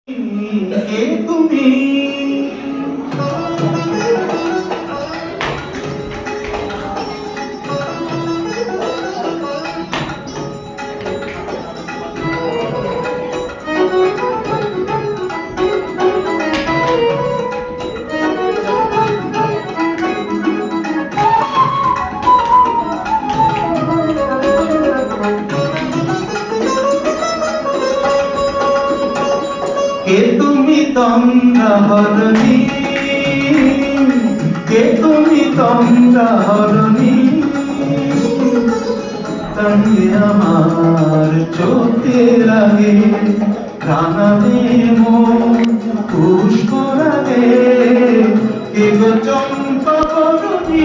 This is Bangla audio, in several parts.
কে তুমি? কে তুমি তন্দ্রাহরণী? কে তুমি তন্দ্রাহরণী? তাকিয়ে আমার চোখে লাগে প্রাণাবে মন পুষ্করাগে। কে গো চম্পাবরণী?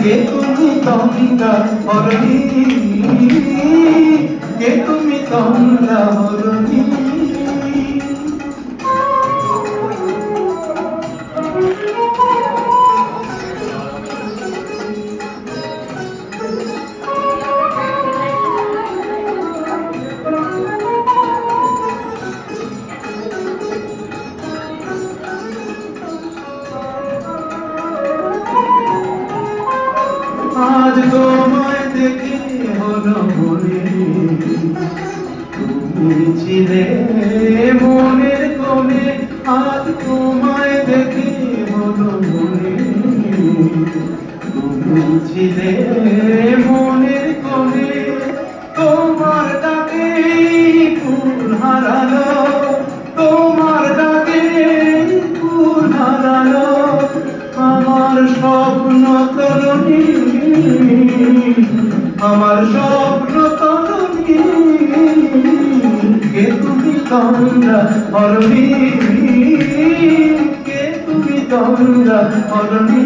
কে তুমি তন্দ্রাহরণী? কে তুমি তন্দ্রাহরণী? আজ তোমায় দেখে হলো মনে তুমি ছিলে মনের কোণে। আজ তোমায় দেখে হলো মনে তুমি ছিলে মনের কোণে। তোমার ডাকে ফুল হারালো, তোমার ডাকে ফুল হারালো আমার স্বপ্ন তরুণী, আমার স্বপ্ন তরুণী। কে তুমি তন্দ্রাহরণী? কে তুমি তন্দ্রাহরণী?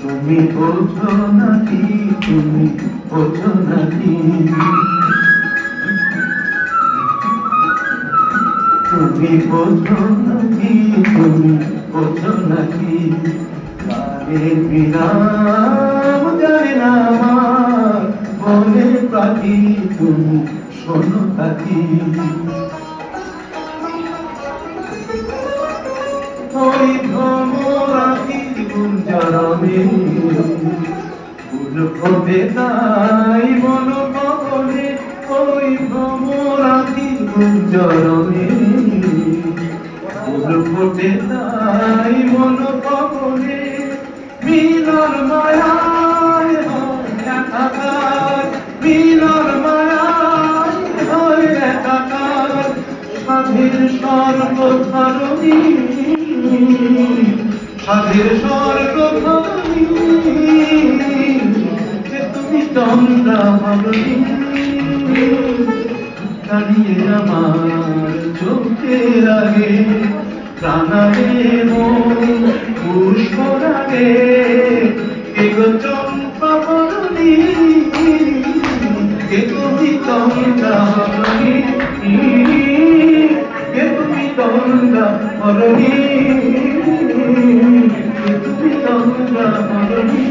তুমি বোঝো নাকি, তুমি বোঝো নাকি, তুমি বোঝো নাকি, তুমি বোঝো নাকি? গানে বিরাম জানে না আমার মনের পাখি, তুমি শোনো পাখি। ওই ভ্রমরাখি গুঞ্জরণে ফুল ফোটে তাই মন কবলে। ওই ভ্রমরাখি গুঞ্জরণে ফুল ফোটে তাই মন কবলে। মিলন মায়ায় হয় একাকার, মিলন মায়ায় হয় একাকার। সাধের স্বর্গধরণী, সাধের স্বর্গধরণী। কে তুমি তন্দ্রাহরণী? দাঁড়িয়ে আমার চোখের আগে প্রাণাবে মন পুষ্করাগে। কে গো চম্পাবরণী? কে তুমি তন্দ্রাহরণী? কে তুমি তন্দ্রাহরণী? কে তুমি তন্দ্রাহরণী?